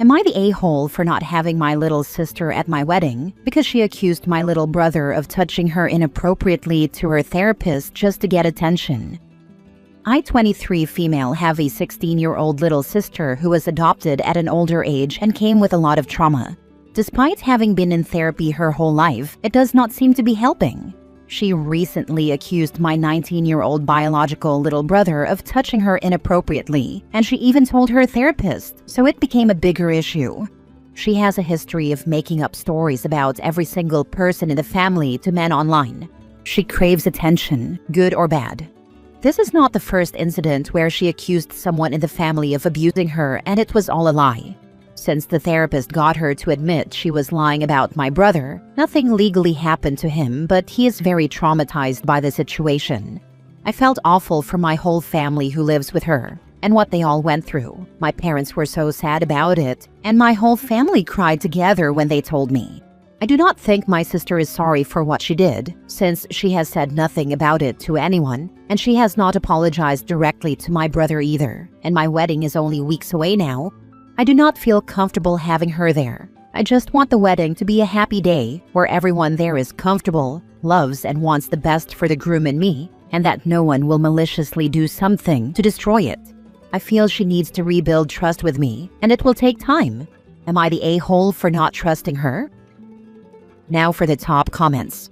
Am I the a-hole for not having my little sister at my wedding because she accused my little brother of touching her inappropriately to her therapist just to get attention? I, 23 female, have a 16-year-old little sister who was adopted at an older age and came with a lot of trauma. Despite having been in therapy her whole life, it does not seem to be helping. She recently accused my 19-year-old biological little brother of touching her inappropriately, and she even told her therapist, so it became a bigger issue. She has a history of making up stories about every single person in the family to men online. She craves attention, good or bad. This is not the first incident where she accused someone in the family of abusing her and it was all a lie. Since the therapist got her to admit she was lying about my brother, nothing legally happened to him, but he is very traumatized by the situation. I felt awful for my whole family who lives with her and what they all went through. My parents were so sad about it, and my whole family cried together when they told me. I do not think my sister is sorry for what she did, since she has said nothing about it to anyone, and she has not apologized directly to my brother either, and my wedding is only weeks away now. I do not feel comfortable having her there. I just want the wedding to be a happy day where everyone there is comfortable, loves and wants the best for the groom and me, and that no one will maliciously do something to destroy it. I feel she needs to rebuild trust with me, and it will take time. Am I the a-hole for not trusting her? Now for the top comments.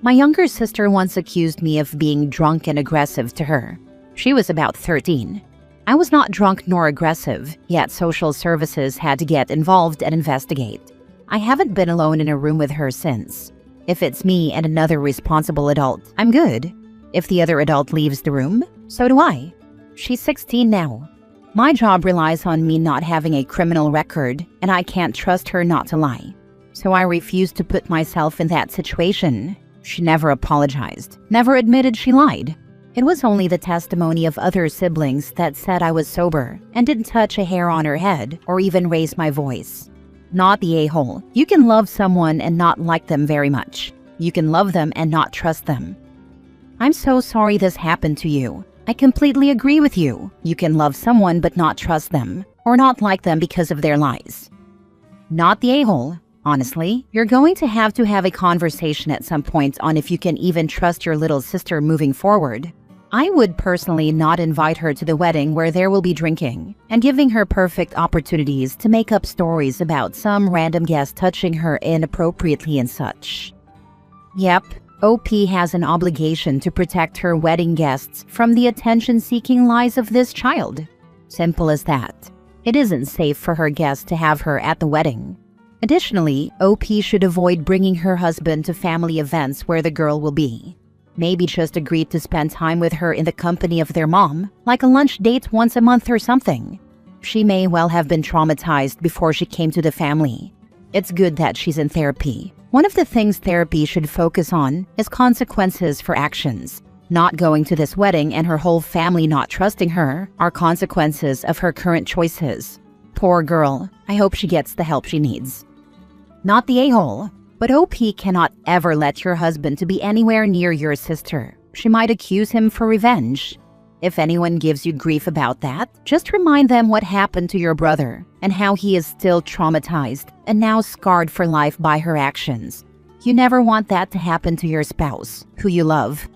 My younger sister once accused me of being drunk and aggressive to her. She was about 13. I was not drunk nor aggressive, yet social services had to get involved and investigate. I haven't been alone in a room with her since. If it's me and another responsible adult, I'm good. If the other adult leaves the room, so do I. She's 16 now. My job relies on me not having a criminal record, and I can't trust her not to lie. So I refuse to put myself in that situation. She never apologized, never admitted she lied. It was only the testimony of other siblings that said I was sober and didn't touch a hair on her head or even raise my voice. Not the a-hole. You can love someone and not like them very much. You can love them and not trust them. I'm so sorry this happened to you. I completely agree with you. You can love someone but not trust them, or not like them because of their lies. Not the a-hole. Honestly, you're going to have a conversation at some point on if you can even trust your little sister moving forward. I would personally not invite her to the wedding where there will be drinking, and giving her perfect opportunities to make up stories about some random guest touching her inappropriately and such. Yep, OP has an obligation to protect her wedding guests from the attention-seeking lies of this child. Simple as that. It isn't safe for her guests to have her at the wedding. Additionally, OP should avoid bringing her husband to family events where the girl will be. Maybe just agree to spend time with her in the company of their mom, like a lunch date once a month or something. She may well have been traumatized before she came to the family. It's good that she's in therapy. One of the things therapy should focus on is consequences for actions. Not going to this wedding and her whole family not trusting her are consequences of her current choices. Poor girl. I hope she gets the help she needs. Not the a-hole. But OP cannot ever let your husband to be anywhere near your sister. She might accuse him for revenge. If anyone gives you grief about that, just remind them what happened to your brother and how he is still traumatized and now scarred for life by her actions. You never want that to happen to your spouse, who you love.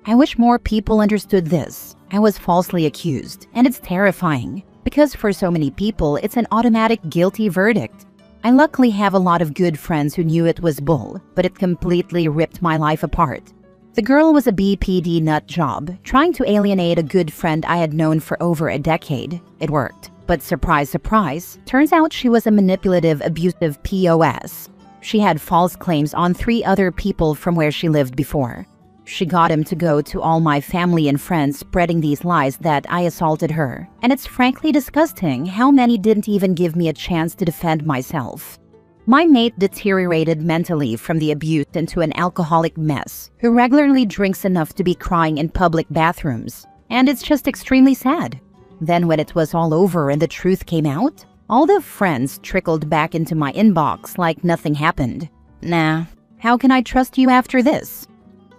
I wish more people understood this. I was falsely accused, and it's terrifying, because for so many people, it's an automatic guilty verdict. I luckily have a lot of good friends who knew it was bull, but it completely ripped my life apart. The girl was a BPD nut job, trying to alienate a good friend I had known for over a decade. It worked. But surprise, surprise, turns out she was a manipulative, abusive POS. She had false claims on 3 other people from where she lived before. She got him to go to all my family and friends spreading these lies that I assaulted her. And it's frankly disgusting how many didn't even give me a chance to defend myself. My mate deteriorated mentally from the abuse into an alcoholic mess who regularly drinks enough to be crying in public bathrooms. And it's just extremely sad. Then when it was all over and the truth came out, all the friends trickled back into my inbox like nothing happened. Nah, how can I trust you after this?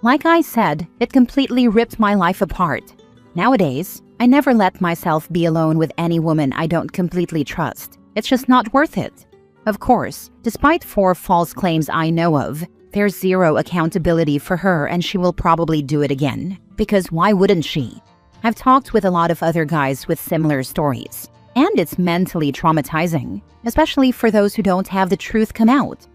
Like I said, it completely ripped my life apart. Nowadays, I never let myself be alone with any woman I don't completely trust. It's just not worth it. Of course, despite 4 false claims I know of, there's zero accountability for her and she will probably do it again. Because why wouldn't she? I've talked with a lot of other guys with similar stories. And it's mentally traumatizing, especially for those who don't have the truth come out.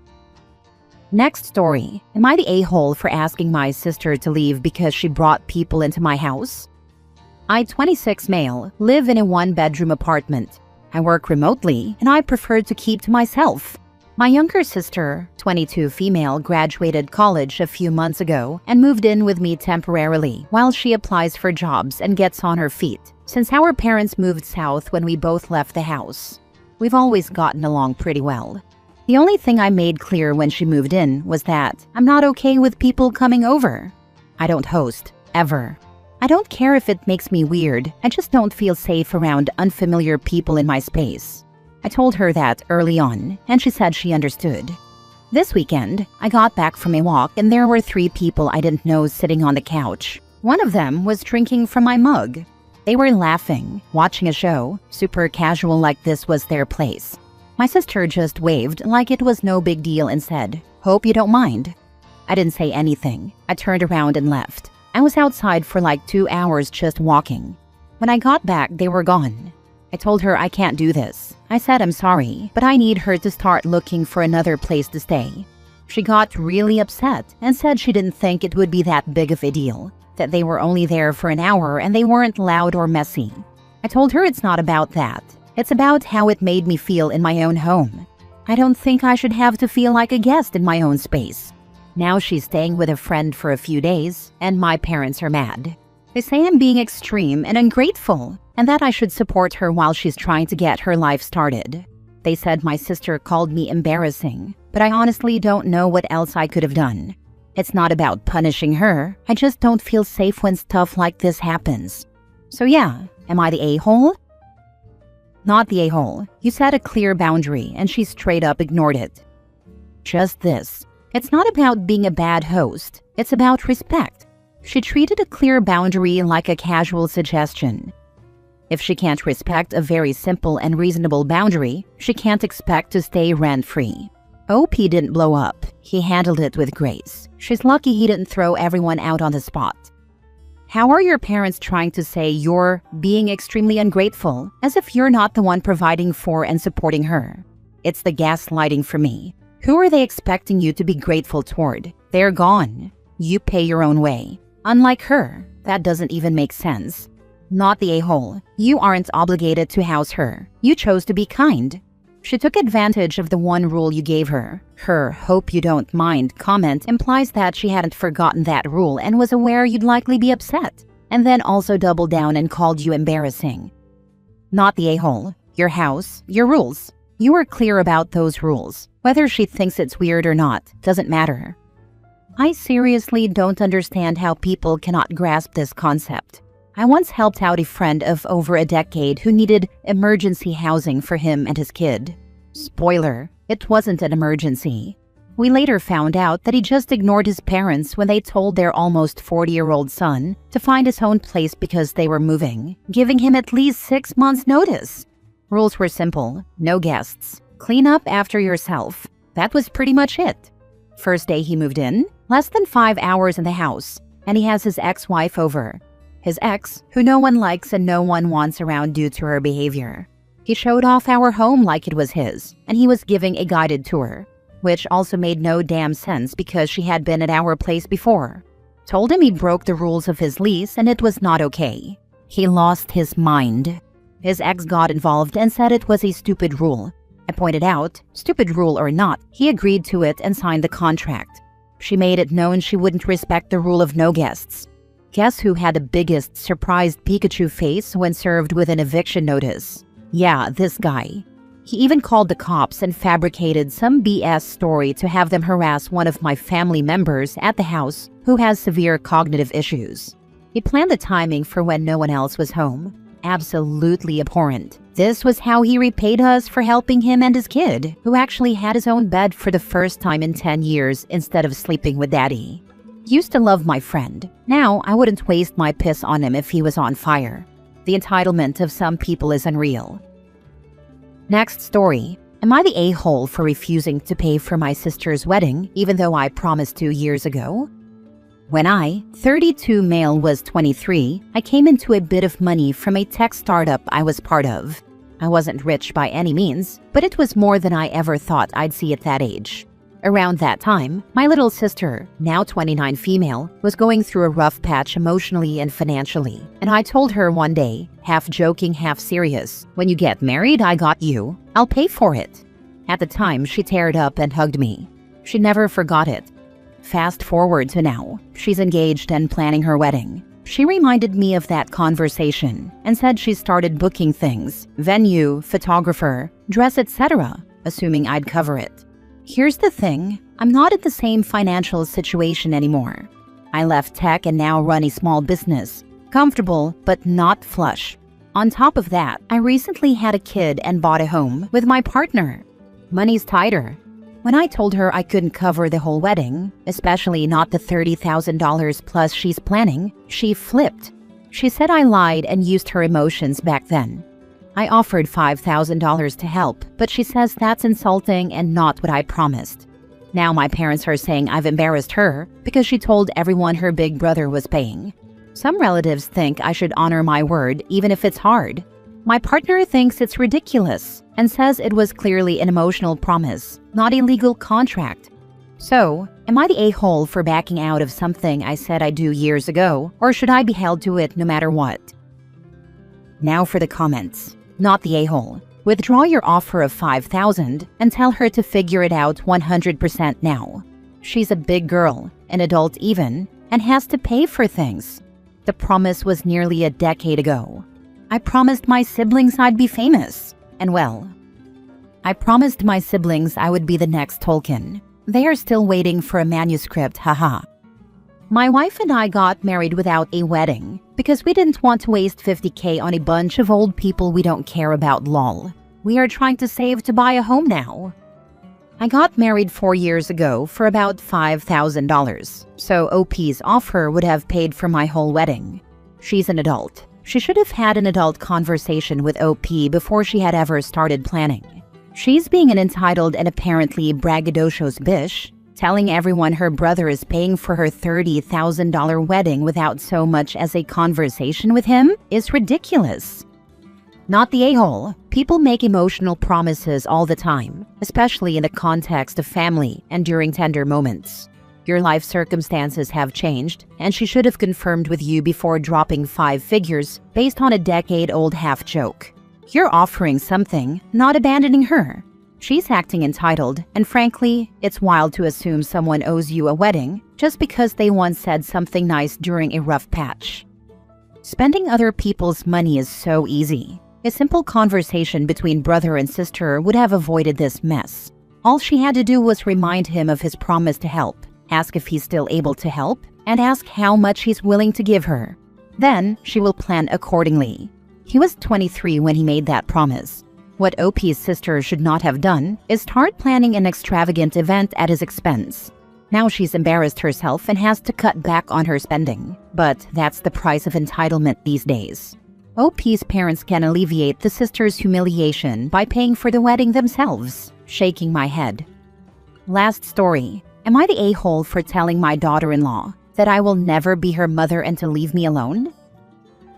Next story. Am I the a-hole for asking my sister to leave because she brought people into my house? I, 26 male, live in a 1-bedroom apartment. I work remotely and I prefer to keep to myself. My younger sister, 22 female, graduated college a few months ago and moved in with me temporarily while she applies for jobs and gets on her feet. Since our parents moved south when we both left the house, we've always gotten along pretty well. The only thing I made clear when she moved in was that I'm not okay with people coming over. I don't host, ever. I don't care if it makes me weird, I just don't feel safe around unfamiliar people in my space. I told her that early on, and she said she understood. This weekend, I got back from a walk and there were 3 people I didn't know sitting on the couch. One of them was drinking from my mug. They were laughing, watching a show, super casual like this was their place. My sister just waved like it was no big deal and said, "Hope you don't mind." I didn't say anything. I turned around and left. I was outside for like 2 hours just walking. When I got back, they were gone. I told her I can't do this. I said I'm sorry, but I need her to start looking for another place to stay. She got really upset and said she didn't think it would be that big of a deal, that they were only there for an hour and they weren't loud or messy. I told her it's not about that. It's about how it made me feel in my own home. I don't think I should have to feel like a guest in my own space. Now she's staying with a friend for a few days, and my parents are mad. They say I'm being extreme and ungrateful, and that I should support her while she's trying to get her life started. They said my sister called me embarrassing, but I honestly don't know what else I could have done. It's not about punishing her, I just don't feel safe when stuff like this happens. So yeah, am I the a-hole? Not the a-hole. You set a clear boundary and she straight up ignored it. Just this. It's not about being a bad host, it's about respect. She treated a clear boundary like a casual suggestion. If she can't respect a very simple and reasonable boundary, she can't expect to stay rent-free. OP didn't blow up. He handled it with grace. She's lucky he didn't throw everyone out on the spot. How are your parents trying to say you're being extremely ungrateful, as if you're not the one providing for and supporting her? It's the gaslighting for me. Who are they expecting you to be grateful toward? They're gone. You pay your own way. Unlike her, that doesn't even make sense. Not the a-hole. You aren't obligated to house her. You chose to be kind. She took advantage of the one rule you gave her. Her "hope you don't mind" comment implies that she hadn't forgotten that rule and was aware you'd likely be upset, and then also doubled down and called you embarrassing. Not the a-hole. Your house, your rules. You were clear about those rules. Whether she thinks it's weird or not, doesn't matter. I seriously don't understand how people cannot grasp this concept. I once helped out a friend of over a decade who needed emergency housing for him and his kid. Spoiler, it wasn't an emergency. We later found out that he just ignored his parents when they told their almost 40-year-old son to find his own place because they were moving, giving him at least 6 months' notice. Rules were simple: no guests. Clean up after yourself. That was pretty much it. First day he moved in, less than 5 hours in the house, and he has his ex-wife over. His ex, who no one likes and no one wants around due to her behavior. He showed off our home like it was his, and he was giving a guided tour, which also made no damn sense because she had been at our place before. Told him he broke the rules of his lease and it was not okay. He lost his mind. His ex got involved and said it was a stupid rule. I pointed out, stupid rule or not, he agreed to it and signed the contract. She made it known she wouldn't respect the rule of no guests. Guess who had the biggest surprised Pikachu face when served with an eviction notice? Yeah, this guy. He even called the cops and fabricated some BS story to have them harass one of my family members at the house who has severe cognitive issues. He planned the timing for when no one else was home. Absolutely abhorrent. This was how he repaid us for helping him and his kid, who actually had his own bed for the first time in 10 years instead of sleeping with daddy. Used to love my friend. Now I wouldn't waste my piss on him if he was on fire. The entitlement of some people is unreal. Next story. Am I the a-hole for refusing to pay for my sister's wedding even though I promised 2 years ago? When I, 32 male, was 23, I came into a bit of money from a tech startup I was part of. I wasn't rich by any means, but it was more than I ever thought I'd see at that age. Around that time, my little sister, now 29 female, was going through a rough patch emotionally and financially, and I told her one day, half joking, half serious, "When you get married, I got you. I'll pay for it." At the time, she teared up and hugged me. She never forgot it. Fast forward to now, she's engaged and planning her wedding. She reminded me of that conversation and said she started booking things, venue, photographer, dress, etc., assuming I'd cover it. Here's the thing, I'm not in the same financial situation anymore. I left tech and now run a small business. Comfortable, but not flush. On top of that, I recently had a kid and bought a home with my partner. Money's tighter. When I told her I couldn't cover the whole wedding, especially not the $30,000 plus she's planning, she flipped. She said I lied and used her emotions back then. I offered $5,000 to help, but she says that's insulting and not what I promised. Now my parents are saying I've embarrassed her because she told everyone her big brother was paying. Some relatives think I should honor my word even if it's hard. My partner thinks it's ridiculous and says it was clearly an emotional promise, not a legal contract. So, am I the a-hole for backing out of something I said I'd do years ago, or should I be held to it no matter what? Now for the comments. Not the a-hole. Withdraw your offer of $5,000 and tell her to figure it out 100% now. She's a big girl, an adult even, and has to pay for things. The promise was nearly a decade ago. I promised my siblings I'd be famous. And well, I promised my siblings I would be the next Tolkien. They are still waiting for a manuscript, haha. My wife and I got married without a wedding because we didn't want to waste $50K on a bunch of old people we don't care about, lol. We are trying to save to buy a home now. I got married 4 years ago for about $5,000, so OP's offer would have paid for my whole wedding. She's an adult. She should have had an adult conversation with OP before she had ever started planning. She's being an entitled and apparently braggadocious bitch, telling everyone her brother is paying for her $30,000 wedding without so much as a conversation with him is ridiculous. Not the a-hole. People make emotional promises all the time, especially in the context of family and during tender moments. Your life circumstances have changed, and she should have confirmed with you before dropping 5 figures based on a decade-old half-joke. You're offering something, not abandoning her. She's acting entitled, and frankly, it's wild to assume someone owes you a wedding just because they once said something nice during a rough patch. Spending other people's money is so easy. A simple conversation between brother and sister would have avoided this mess. All she had to do was remind him of his promise to help, ask if he's still able to help, and ask how much he's willing to give her. Then she will plan accordingly. He was 23 when he made that promise. What OP's sister should not have done is start planning an extravagant event at his expense. Now she's embarrassed herself and has to cut back on her spending. But that's the price of entitlement these days. OP's parents can alleviate the sister's humiliation by paying for the wedding themselves. Shaking my head. Last story. Am I the a-hole for telling my daughter-in-law that I will never be her mother and to leave me alone?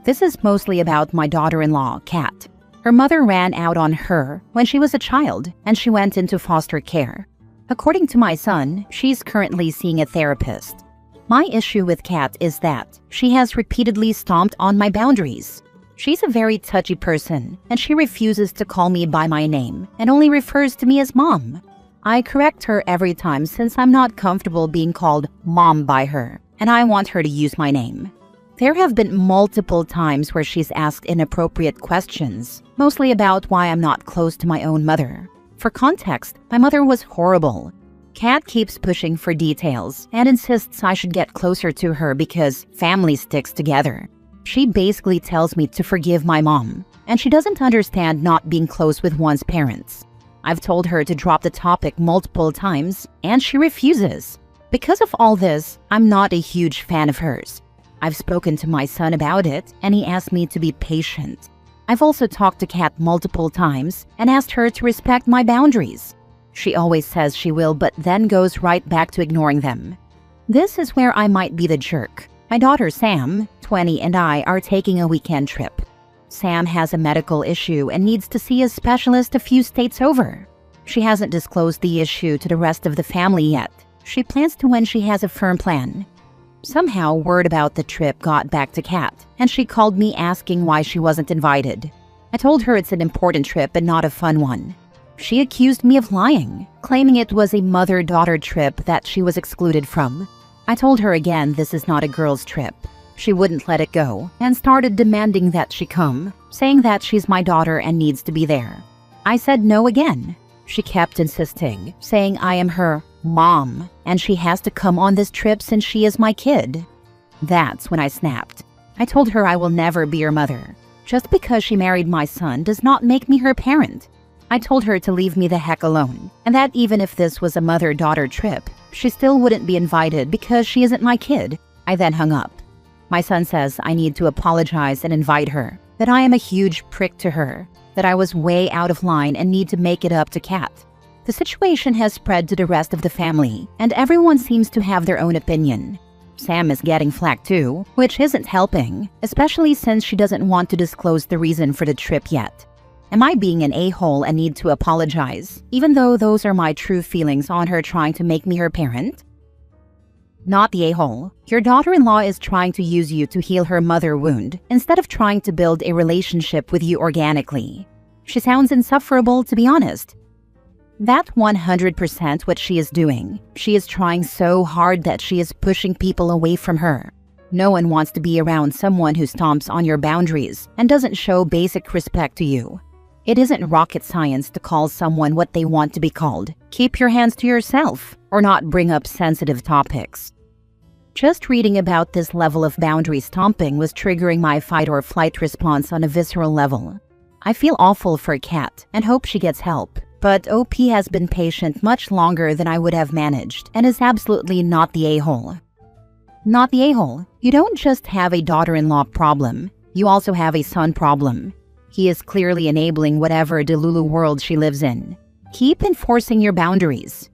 This is mostly about my daughter-in-law, Kat. Her mother ran out on her when she was a child, and she went into foster care. According to my son, she's currently seeing a therapist. My issue with Kat is that she has repeatedly stomped on my boundaries. She's a very touchy person, and she refuses to call me by my name and only refers to me as Mom. I correct her every time since I'm not comfortable being called Mom by her, and I want her to use my name. There have been multiple times where she's asked inappropriate questions, mostly about why I'm not close to my own mother. For context, my mother was horrible. Kat keeps pushing for details and insists I should get closer to her because family sticks together. She basically tells me to forgive my mom, and she doesn't understand not being close with one's parents. I've told her to drop the topic multiple times, and she refuses. Because of all this, I'm not a huge fan of hers. I've spoken to my son about it, and he asked me to be patient. I've also talked to Kat multiple times and asked her to respect my boundaries. She always says she will, but then goes right back to ignoring them. This is where I might be the jerk. My daughter Sam, 20, and I are taking a weekend trip. Sam has a medical issue and needs to see a specialist a few states over. She hasn't disclosed the issue to the rest of the family yet. She plans to when she has a firm plan. Somehow, word about the trip got back to Kat, and she called me asking why she wasn't invited. I told her it's an important trip and not a fun one. She accused me of lying, claiming it was a mother-daughter trip that she was excluded from. I told her again this is not a girls' trip. She wouldn't let it go and started demanding that she come, saying that she's my daughter and needs to be there. I said no again. She kept insisting, saying I am her mom and she has to come on this trip since she is my kid. That's when I snapped. I told her I will never be her mother. Just because she married my son does not make me her parent. I told her to leave me the heck alone, and that even if this was a mother-daughter trip, she still wouldn't be invited because she isn't my kid. I then hung up. My son says I need to apologize and invite her, that I am a huge prick to her, that I was way out of line and need to make it up to Kat. The situation has spread to the rest of the family, and everyone seems to have their own opinion. Sam is getting flack too, which isn't helping, especially since she doesn't want to disclose the reason for the trip yet. Am I being an a-hole and need to apologize, even though those are my true feelings on her trying to make me her parent? Not the a-hole. Your daughter-in-law is trying to use you to heal her mother wound, instead of trying to build a relationship with you organically. She sounds insufferable, to be honest. That's 100% what she is doing. She is trying so hard that she is pushing people away from her. No one wants to be around someone who stomps on your boundaries and doesn't show basic respect to you. It isn't rocket science to call someone what they want to be called. Keep your hands to yourself, or not bring up sensitive topics. Just reading about this level of boundary stomping was triggering my fight or flight response on a visceral level. I feel awful for Kat and hope she gets help, but OP has been patient much longer than I would have managed and is absolutely not the a-hole. Not the a-hole. You don't just have a daughter-in-law problem, you also have a son problem. He is clearly enabling whatever Delulu world she lives in. Keep enforcing your boundaries.